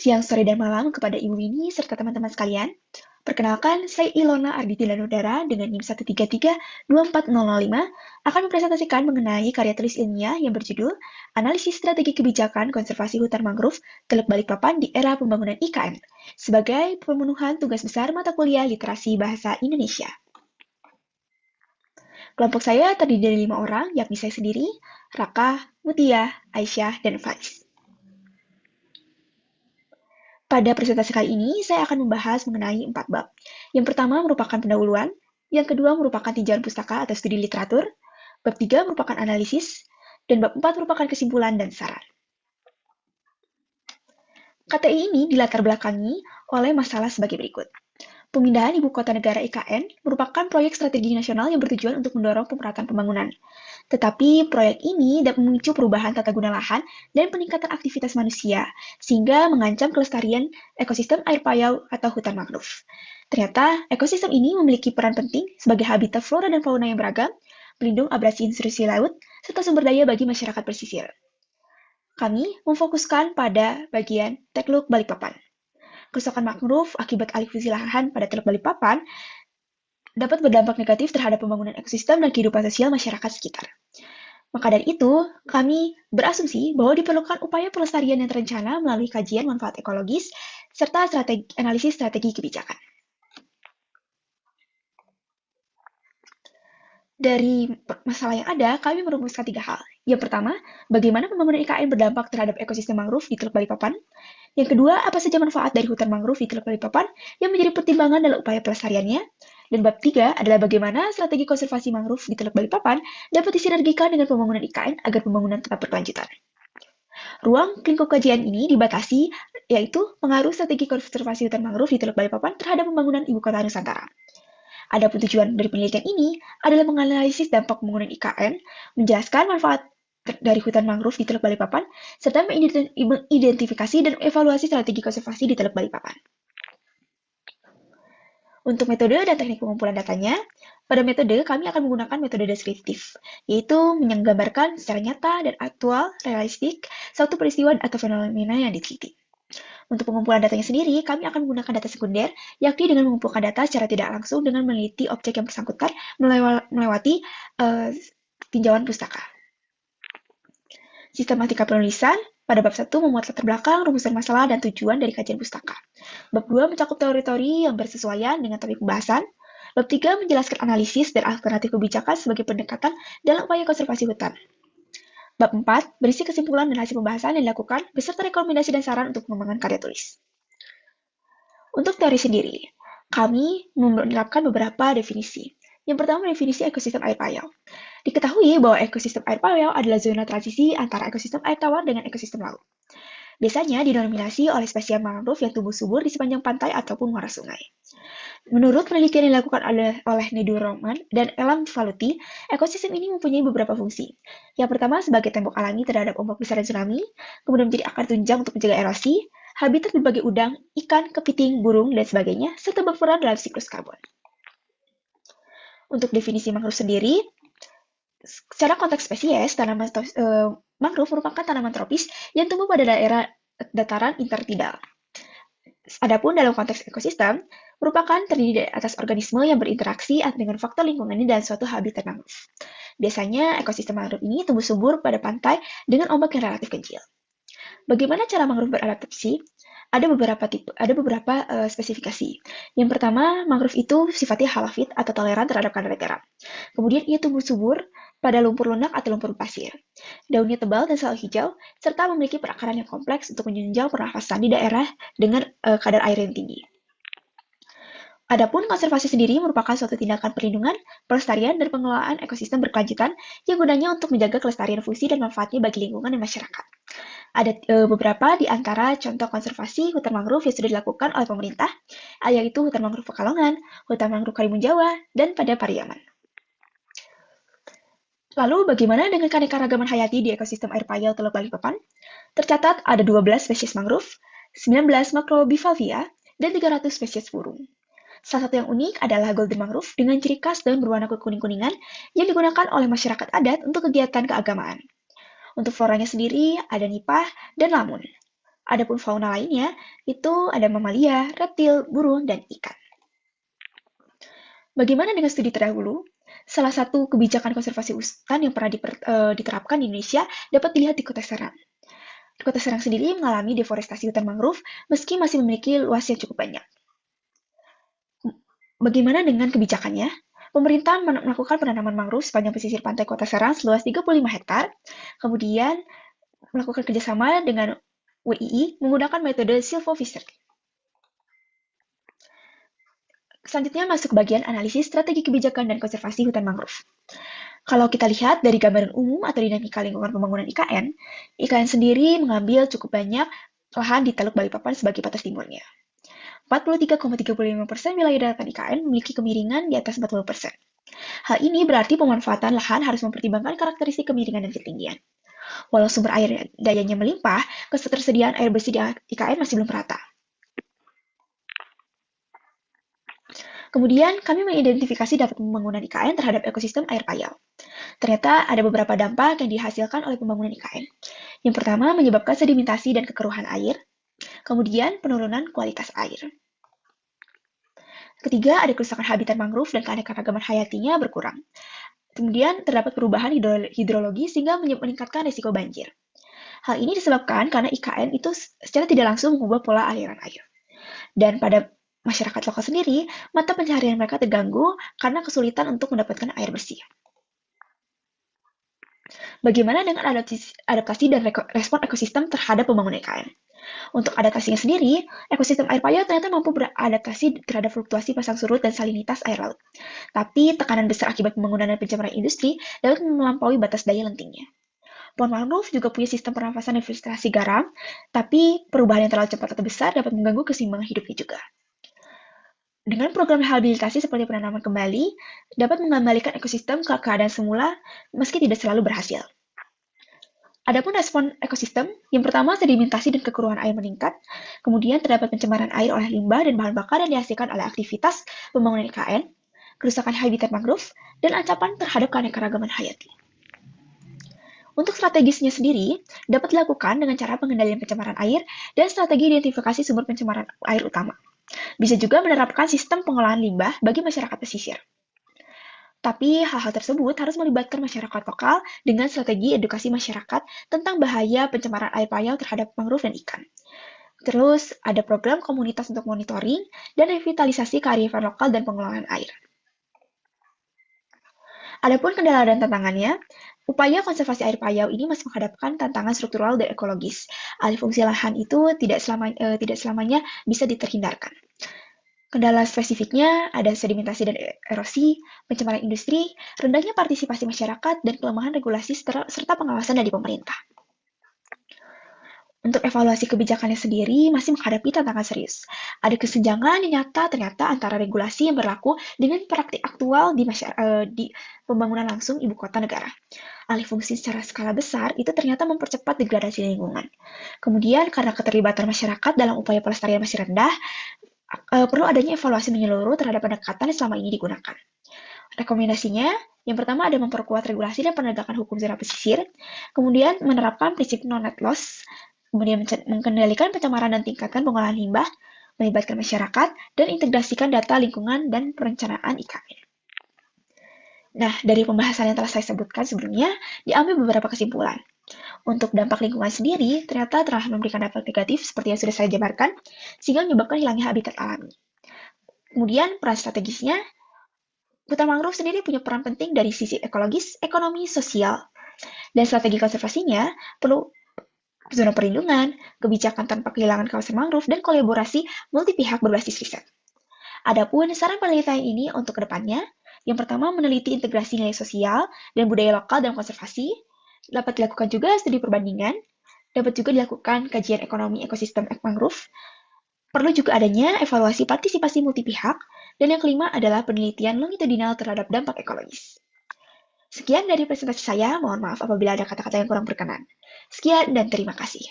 siang, sore, dan malam kepada Ibu Winnie serta teman-teman sekalian. Perkenalkan, saya Ilona Arditi Lanudara dengan NIM 133-24005 akan mempresentasikan mengenai karya tulis ilmiah yang berjudul Analisis Strategi Kebijakan Konservasi Hutan Mangrove Teluk Balikpapan di Era Pembangunan IKN sebagai pemenuhan tugas besar mata kuliah Literasi Bahasa Indonesia. Kelompok saya terdiri dari 5 orang, yakni saya sendiri, Raka, Mutia, Aisyah, dan Faiz. Pada presentasi kali ini, saya akan membahas mengenai 4 bab. Yang pertama merupakan pendahuluan, yang kedua merupakan tinjauan pustaka atau studi literatur, bab 3 merupakan analisis, dan bab 4 merupakan kesimpulan dan saran. KTI ini dilatar belakangi oleh masalah sebagai berikut. Pemindahan Ibu Kota Negara IKN merupakan proyek strategi nasional yang bertujuan untuk mendorong pemerataan pembangunan. Tetapi proyek ini dapat memicu perubahan tata guna lahan dan peningkatan aktivitas manusia, sehingga mengancam kelestarian ekosistem air payau atau hutan mangrove. Ternyata, ekosistem ini memiliki peran penting sebagai habitat flora dan fauna yang beragam, pelindung abrasi intrusi laut, serta sumber daya bagi masyarakat pesisir. Kami memfokuskan pada bagian Teluk Balikpapan. Kerusakan mangrove akibat alih fungsi lahan pada Teluk Balikpapan dapat berdampak negatif terhadap pembangunan ekosistem dan kehidupan sosial masyarakat sekitar. Maka dari itu, kami berasumsi bahwa diperlukan upaya pelestarian yang terencana melalui kajian manfaat ekologis serta analisis strategi kebijakan. Dari masalah yang ada, kami merumuskan 3 hal. Yang pertama, bagaimana pembangunan IKN berdampak terhadap ekosistem mangrove di Teluk Balikpapan. Yang kedua, apa saja manfaat dari hutan mangrove di Teluk Balikpapan yang menjadi pertimbangan dalam upaya pelestariannya. Dan bab 3 adalah bagaimana strategi konservasi mangrove di Teluk Balikpapan dapat disinergikan dengan pembangunan IKN agar pembangunan tetap berkelanjutan. Ruang lingkup kajian ini dibatasi, yaitu pengaruh strategi konservasi hutan mangrove di Teluk Balikpapan terhadap pembangunan Ibu Kota Nusantara. Adapun tujuan dari penelitian ini adalah menganalisis dampak pembangunan IKN, menjelaskan manfaat dari hutan mangrove di Teluk Balikpapan, serta mengidentifikasi dan evaluasi strategi konservasi di Teluk Balikpapan. Untuk metode dan teknik pengumpulan datanya, pada metode kami akan menggunakan metode deskriptif, yaitu menggambarkan secara nyata dan aktual, realistik, suatu peristiwa atau fenomena yang diteliti. Untuk pengumpulan datanya sendiri, kami akan menggunakan data sekunder, yakni dengan mengumpulkan data secara tidak langsung dengan meneliti objek yang bersangkutan melewati tinjauan pustaka. Sistematika penulisan, pada bab 1 memuat latar belakang, rumusan masalah, dan tujuan dari kajian pustaka. Bab 2 mencakup teori-teori yang bersesuaian dengan topik pembahasan. Bab 3 menjelaskan analisis dan alternatif kebijakan sebagai pendekatan dalam upaya konservasi hutan. Bab 4 berisi kesimpulan dan hasil pembahasan yang dilakukan beserta rekomendasi dan saran untuk pengembangan karya tulis. Untuk teori sendiri, kami menerapkan beberapa definisi. Yang pertama, definisi ekosistem air payau. Diketahui bahwa ekosistem air payau adalah zona transisi antara ekosistem air tawar dengan ekosistem laut. Biasanya didominasi oleh spesies mangrove yang tumbuh subur di sepanjang pantai ataupun muara sungai. Menurut penelitian yang dilakukan oleh Nedu Roman dan Elam Faluti, ekosistem ini mempunyai beberapa fungsi. Yang pertama sebagai tembok alami terhadap ombak besar dan tsunami, kemudian menjadi akar tunjang untuk mencegah erosi, habitat berbagai udang, ikan, kepiting, burung, dan sebagainya, serta berperan dalam siklus karbon. Untuk definisi mangrove sendiri, secara konteks spesies, tanaman mangrove merupakan tanaman tropis yang tumbuh pada daerah dataran intertidal. Adapun dalam konteks ekosistem, merupakan terdiri dari atas organisme yang berinteraksi dengan faktor lingkungannya dan suatu habitat mangrove. Biasanya, ekosistem mangrove ini tumbuh subur pada pantai dengan ombak yang relatif kecil. Bagaimana cara mangrove beradaptasi? Ada beberapa spesifikasi. Yang pertama, mangrove itu sifatnya halofit atau toleran terhadap kadar garam. Kemudian ia tumbuh subur pada lumpur lunak atau lumpur pasir. Daunnya tebal dan selalu hijau, serta memiliki perakaran yang kompleks untuk menunjang pernafasan di daerah dengan kadar air yang tinggi. Adapun konservasi sendiri merupakan suatu tindakan perlindungan, pelestarian, dan pengelolaan ekosistem berkelanjutan yang gunanya untuk menjaga kelestarian fungsi dan manfaatnya bagi lingkungan dan masyarakat. Ada beberapa di antara contoh konservasi hutan mangrove yang sudah dilakukan oleh pemerintah, yaitu hutan mangrove Pekalongan, hutan mangrove Karimun Jawa, dan pada Pariaman. Lalu, bagaimana dengan keanekaragaman hayati di ekosistem air payau Teluk Balikpapan? Tercatat ada 12 spesies mangrove, 19 macrobivalvia, dan 300 spesies burung. Salah satu yang unik adalah golden mangrove dengan ciri khas daun berwarna kekuning-kuningan yang digunakan oleh masyarakat adat untuk kegiatan keagamaan. Untuk floranya sendiri, ada nipah dan lamun. Adapun fauna lainnya, itu ada mamalia, reptil, burung, dan ikan. Bagaimana dengan studi terdahulu? Salah satu kebijakan konservasi hutan yang pernah diterapkan di Indonesia dapat dilihat di Kota Serang. Kota Serang sendiri mengalami deforestasi hutan mangrove meski masih memiliki luas yang cukup banyak. Bagaimana dengan kebijakannya? Pemerintah melakukan penanaman mangrove sepanjang pesisir pantai Kota Serang seluas 35 hektar, kemudian melakukan kerjasama dengan WII menggunakan metode silvofishery. Selanjutnya masuk ke bagian analisis strategi kebijakan dan konservasi hutan mangrove. Kalau kita lihat dari gambaran umum atau dinamika lingkungan pembangunan IKN sendiri mengambil cukup banyak lahan di Teluk Balikpapan sebagai batas timurnya. 43,35% wilayah daratan IKN memiliki kemiringan di atas 40%. Hal ini berarti pemanfaatan lahan harus mempertimbangkan karakteristik kemiringan dan ketinggian. Walau sumber air dayanya melimpah, ketersediaan air bersih di IKN masih belum merata. Kemudian, kami mengidentifikasi dampak pembangunan IKN terhadap ekosistem air payau. Ternyata ada beberapa dampak yang dihasilkan oleh pembangunan IKN. Yang pertama, menyebabkan sedimentasi dan kekeruhan air. Kemudian, penurunan kualitas air. Ketiga, ada kerusakan habitat mangrove dan keanekaragaman hayatinya berkurang. Kemudian, terdapat perubahan hidrologi sehingga meningkatkan risiko banjir. Hal ini disebabkan karena IKN itu secara tidak langsung mengubah pola aliran air. Dan pada masyarakat lokal sendiri, mata pencaharian mereka terganggu karena kesulitan untuk mendapatkan air bersih. Bagaimana dengan adaptasi dan respon ekosistem terhadap pembangunan IKN? Untuk adaptasinya sendiri, ekosistem air payau ternyata mampu beradaptasi terhadap fluktuasi pasang surut dan salinitas air laut. Tapi tekanan besar akibat pembangunan dan pencemaran industri dapat melampaui batas daya lentingnya. Pohon mangrove juga punya sistem pernafasan dan filtrasi garam, tapi perubahan yang terlalu cepat atau besar dapat mengganggu keseimbangan hidupnya juga. Dengan program rehabilitasi seperti penanaman kembali, dapat mengembalikan ekosistem ke keadaan semula meski tidak selalu berhasil. Adapun respon ekosistem, yang pertama sedimentasi dan kekeruhan air meningkat, kemudian terdapat pencemaran air oleh limbah dan bahan bakar yang dihasilkan oleh aktivitas pembangunan IKN, kerusakan habitat mangrove, dan ancaman terhadap keanekaragaman hayati. Untuk strategisnya sendiri, dapat dilakukan dengan cara pengendalian pencemaran air dan strategi identifikasi sumber pencemaran air utama. Bisa juga menerapkan sistem pengolahan limbah bagi masyarakat pesisir. Tapi hal-hal tersebut harus melibatkan masyarakat lokal dengan strategi edukasi masyarakat tentang bahaya pencemaran air payau terhadap mangrove dan ikan. Terus ada program komunitas untuk monitoring dan revitalisasi kearifan lokal dan pengelolaan air. Adapun kendala dan tantangannya, upaya konservasi air payau ini masih menghadapkan tantangan struktural dan ekologis. Alih fungsi lahan itu tidak selamanya bisa diterhindarkan. Kendala spesifiknya ada sedimentasi dan erosi, pencemaran industri, rendahnya partisipasi masyarakat, dan kelemahan regulasi serta pengawasan dari pemerintah. Untuk evaluasi kebijakannya sendiri masih menghadapi tantangan serius. Ada kesenjangan yang nyata ternyata antara regulasi yang berlaku dengan praktik aktual di pembangunan langsung ibu kota negara. Alih fungsi secara skala besar itu ternyata mempercepat degradasi lingkungan. Kemudian karena keterlibatan masyarakat dalam upaya pelestarian masih rendah, perlu adanya evaluasi menyeluruh terhadap pendekatan yang selama ini digunakan. Rekomendasinya, yang pertama ada memperkuat regulasi dan penegakan hukum zona pesisir, kemudian menerapkan prinsip non-net loss, kemudian mengendalikan pencemaran dan tingkatkan pengolahan limbah, melibatkan masyarakat, dan integrasikan data lingkungan dan perencanaan IKN. Nah, dari pembahasan yang telah saya sebutkan sebelumnya, diambil beberapa kesimpulan. Untuk dampak lingkungan sendiri, ternyata telah memberikan dampak negatif seperti yang sudah saya jabarkan, sehingga menyebabkan hilangnya habitat alami. Kemudian, peran strategisnya, hutan mangrove sendiri punya peran penting dari sisi ekologis, ekonomi, sosial, dan strategi konservasinya perlu zona perlindungan, kebijakan tanpa kehilangan kawasan mangrove, dan kolaborasi multi pihak berbasis riset. Adapun saran penelitian ini untuk kedepannya, yang pertama meneliti integrasi nilai sosial dan budaya lokal dalam konservasi, dapat dilakukan juga studi perbandingan, dapat juga dilakukan kajian ekonomi ekosistem mangrove, perlu juga adanya evaluasi partisipasi multi pihak, dan yang kelima adalah penelitian longitudinal terhadap dampak ekologis. Sekian dari presentasi saya, mohon maaf apabila ada kata-kata yang kurang berkenan. Sekian dan terima kasih.